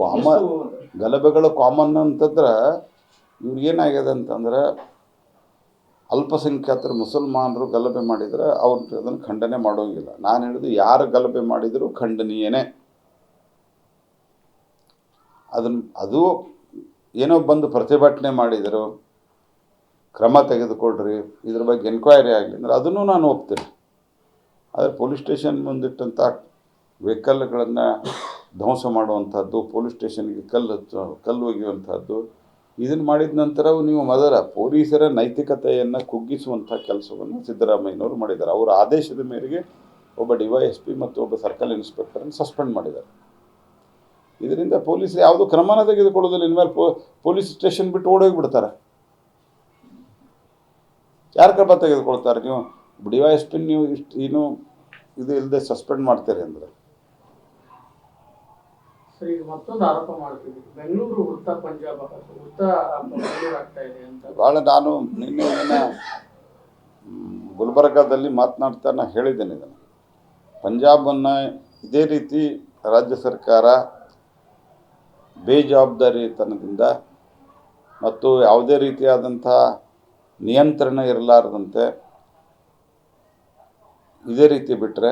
ಕಾಮ ಗಲಭೆಗಳು ಕಾಮನ್ ಅಂತಂದ್ರೆ ಇವ್ರಿಗೇನಾಗಿದೆ ಅಂತಂದ್ರೆ ಅಲ್ಪಸಂಖ್ಯಾತರು ಮುಸಲ್ಮಾನರು ಗಲಭೆ ಮಾಡಿದರೆ ಅವ್ರು ಅದನ್ನು ಖಂಡನೆ ಮಾಡೋಂಗಿಲ್ಲ. ನಾನು ಹೇಳಿದ್ದು ಯಾರು ಗಲಭೆ ಮಾಡಿದರೂ ಖಂಡನೀಯನೇ. ಅದು ಏನೋ ಬಂದು ಪ್ರತಿಭಟನೆ ಮಾಡಿದರು, ಕ್ರಮ ತೆಗೆದುಕೊಳ್ರಿ, ಇದ್ರ ಬಗ್ಗೆ ಎನ್ಕ್ವೈರಿ ಆಗಲಿ ಅಂದರೆ ಅದನ್ನು ನಾನು ಒಪ್ತೀನಿ. ಆದರೆ ಪೊಲೀಸ್ ಸ್ಟೇಷನ್ ಮುಂದಿಟ್ಟಂಥ ವೆಹಿಕಲ್ಗಳನ್ನು ಧ್ವಂಸ ಮಾಡುವಂಥದ್ದು, ಪೊಲೀಸ್ ಸ್ಟೇಷನ್ಗೆ ಕಲ್ಲು ಒಗೆಯುವಂಥದ್ದು, ಇದನ್ನು ಮಾಡಿದ ನಂತರ ನೀವು ಮೊದಲ ಪೊಲೀಸರ ನೈತಿಕತೆಯನ್ನು ಕುಗ್ಗಿಸುವಂಥ ಕೆಲಸವನ್ನು ಸಿದ್ದರಾಮಯ್ಯನವರು ಮಾಡಿದ್ದಾರೆ. ಅವರ ಆದೇಶದ ಮೇರೆಗೆ ಒಬ್ಬ DYSP ಮತ್ತು ಒಬ್ಬ ಸರ್ಕಲ್ ಇನ್ಸ್ಪೆಕ್ಟರನ್ನು ಸಸ್ಪೆಂಡ್ ಮಾಡಿದ್ದಾರೆ. ಇದರಿಂದ ಪೊಲೀಸ್ ಯಾವುದು ಕ್ರಮನ ತೆಗೆದುಕೊಳ್ಳೋದಿಲ್ಲ. ಇನ್ಮೇಲೆ ಪೊಲೀಸ್ ಸ್ಟೇಷನ್ ಬಿಟ್ಟು ಓಡೋಗಿಬಿಡ್ತಾರೆ. ಯಾರು ಕ್ರಮ ತೆಗೆದುಕೊಳ್ತಾರೆ? ನೀವು DYSP ನೀವು ಏನು ಇದು ಇಲ್ಲದೆ ಸಸ್ಪೆಂಡ್ ಮಾಡ್ತೀರಿ ಅಂದರೆ ಮತ್ತೊಂದು ಆರೋಪ ಮಾಡ್ತೀವಿ, ಬೆಂಗಳೂರು ವೃತ್ತ ಪಂಜಾಬ್ ವೃತ್ತ ಬೆಂಗಳೂರು ಆಗ್ತಾ ಇದೆ ಅಂತ. ಭಾಳ ನಾನು ನಿನ್ನೆ ಗುಲ್ಬರ್ಗಾದಲ್ಲಿ ಮಾತನಾಡ್ತಾ ನಾನು ಹೇಳಿದ್ದೇನೆ. ಇದನ್ನು ಪಂಜಾಬನ್ನು ಇದೇ ರೀತಿ ರಾಜ್ಯ ಸರ್ಕಾರ ಬೇಜವಾಬ್ದಾರಿತನದಿಂದ ಮತ್ತು ಯಾವುದೇ ರೀತಿಯಾದಂಥ ನಿಯಂತ್ರಣ ಇರಲಾರದಂತೆ ಇದೇ ರೀತಿ ಬಿಟ್ಟರೆ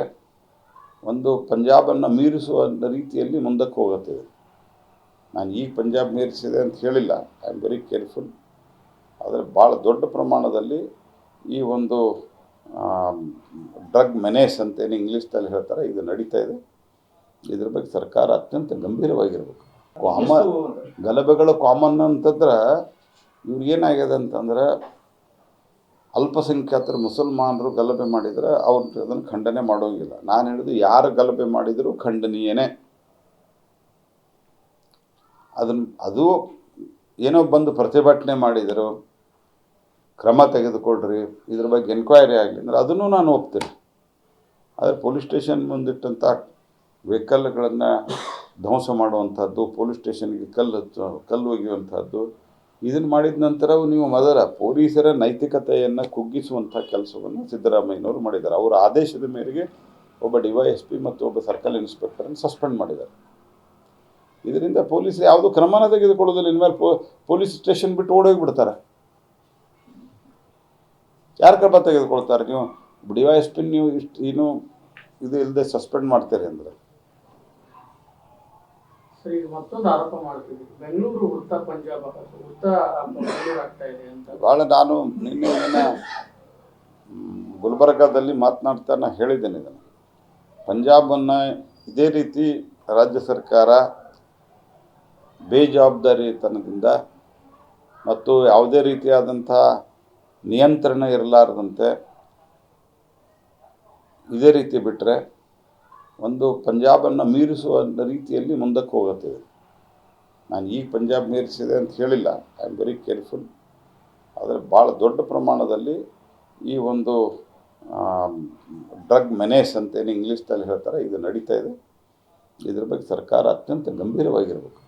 ಒಂದು ಪಂಜಾಬನ್ನು ಮೀರಿಸುವ ರೀತಿಯಲ್ಲಿ ಮುಂದಕ್ಕೆ ಹೋಗುತ್ತೇವೆ. ನಾನು ಈಗ ಪಂಜಾಬ್ ಮೀರಿಸಿದೆ ಅಂತ ಹೇಳಿಲ್ಲ, ಐ ಆಮ್ ವೆರಿ ಕೇರ್ಫುಲ್. ಆದರೆ ಭಾಳ ದೊಡ್ಡ ಪ್ರಮಾಣದಲ್ಲಿ ಈ ಒಂದು ಡ್ರಗ್ ಮೆನೇಸ್ ಅಂತೇನು ಇಂಗ್ಲೀಷ್ದಲ್ಲಿ ಹೇಳ್ತಾರೆ, ಇದು ನಡೀತಾ ಇದೆ. ಇದ್ರ ಬಗ್ಗೆ ಸರ್ಕಾರ ಅತ್ಯಂತ ಗಂಭೀರವಾಗಿರಬೇಕು. ಗಲಭೆಗಳು ಕಾಮನ್ ಅಂತಂದ್ರೆ ಇವ್ರಿಗೇನಾಗಿದೆ ಅಂತಂದ್ರೆ ಅಲ್ಪಸಂಖ್ಯಾತರು ಮುಸಲ್ಮಾನರು ಗಲಭೆ ಮಾಡಿದರೆ ಅವ್ರು ಅದನ್ನು ಖಂಡನೆ ಮಾಡೋಂಗಿಲ್ಲ. ನಾನು ಹೇಳಿದ್ದು ಯಾರು ಗಲಭೆ ಮಾಡಿದರೂ ಖಂಡನೀಯನೇ. ಅದು ಏನೋ ಬಂದು ಪ್ರತಿಭಟನೆ ಮಾಡಿದರು, ಕ್ರಮ ತೆಗೆದುಕೊಳ್ರಿ, ಇದ್ರ ಬಗ್ಗೆ ಎನ್ಕ್ವೈರಿ ಆಗಲಿ ಅಂದರೆ ಅದನ್ನು ನಾನು ಒಪ್ತೀನಿ. ಆದರೆ ಪೊಲೀಸ್ ಸ್ಟೇಷನ್ ಮುಂದಿಟ್ಟಂಥ ವೆಹಿಕಲ್ಗಳನ್ನು ಧ್ವಂಸ ಮಾಡುವಂಥದ್ದು, ಪೊಲೀಸ್ ಸ್ಟೇಷನ್ಗೆ ಕಲ್ಲು ಒಗೆಯುವಂಥದ್ದು, ಇದನ್ನು ಮಾಡಿದ ನಂತರ ನೀವು ಮೊದಲ ಪೊಲೀಸರ ನೈತಿಕತೆಯನ್ನು ಕುಗ್ಗಿಸುವಂಥ ಕೆಲಸವನ್ನು ಸಿದ್ದರಾಮಯ್ಯನವರು ಮಾಡಿದ್ದಾರೆ. ಅವರ ಆದೇಶದ ಮೇರೆಗೆ ಒಬ್ಬ DYSP ಮತ್ತು ಒಬ್ಬ ಸರ್ಕಲ್ ಇನ್ಸ್ಪೆಕ್ಟರನ್ನು ಸಸ್ಪೆಂಡ್ ಮಾಡಿದ್ದಾರೆ. ಇದರಿಂದ ಪೊಲೀಸ್ ಯಾವುದು ಕ್ರಮನ ತೆಗೆದುಕೊಳ್ಳೋದಿಲ್ಲ. ಇನ್ಮೇಲೆ ಪೊಲೀಸ್ ಸ್ಟೇಷನ್ ಬಿಟ್ಟು ಓಡೋಗಿಬಿಡ್ತಾರೆ. ಯಾರು ಕ್ರಮ ತೆಗೆದುಕೊಳ್ತಾರೆ? ನೀವು DYSP ನೀವು ಏನು ಇದು ಇಲ್ಲದೆ ಸಸ್ಪೆಂಡ್ ಮಾಡ್ತೀರಿ ಅಂದರೆ ಮತ್ತೊಂದು ಆರೋಪ ಮಾಡ್ತೀವಿ, ಬೆಂಗಳೂರು ವೃತ್ತ ಪಂಜಾಬ್ ವೃತ್ತ ಬೆಂಗಳೂರು ಆಗ್ತಾ ಇದೆ ಅಂತ. ಭಾಳ ನಾನು ನಿನ್ನೆ ಗುಲ್ಬರ್ಗಾದಲ್ಲಿ ಮಾತನಾಡ್ತಾ ನಾನು ಹೇಳಿದ್ದೇನೆ. ಇದನ್ನು ಪಂಜಾಬನ್ನು ಇದೇ ರೀತಿ ರಾಜ್ಯ ಸರ್ಕಾರ ಬೇಜವಾಬ್ದಾರಿತನದಿಂದ ಮತ್ತು ಯಾವುದೇ ರೀತಿಯಾದಂಥ ನಿಯಂತ್ರಣ ಇರಲಾರದಂತೆ ಇದೇ ರೀತಿ ಬಿಟ್ಟರೆ ಒಂದು ಪಂಜಾಬನ್ನು ಮೀರಿಸುವ ರೀತಿಯಲ್ಲಿ ಮುಂದಕ್ಕೆ ಹೋಗುತ್ತೇವೆ. ನಾನು ಈಗ ಪಂಜಾಬ್ ಮೀರಿಸಿದೆ ಅಂತ ಹೇಳಿಲ್ಲ, ಐ ಆಮ್ ವೆರಿ ಕೇರ್ಫುಲ್. ಆದರೆ ಭಾಳ ದೊಡ್ಡ ಪ್ರಮಾಣದಲ್ಲಿ ಈ ಒಂದು ಡ್ರಗ್ ಮೆನೇಸ್ ಅಂತೇನು ಇಂಗ್ಲೀಷ್ದಲ್ಲಿ ಹೇಳ್ತಾರೆ, ಇದು ನಡೀತಾ ಇದೆ. ಇದ್ರ ಬಗ್ಗೆ ಸರ್ಕಾರ ಅತ್ಯಂತ ಗಂಭೀರವಾಗಿರಬೇಕು.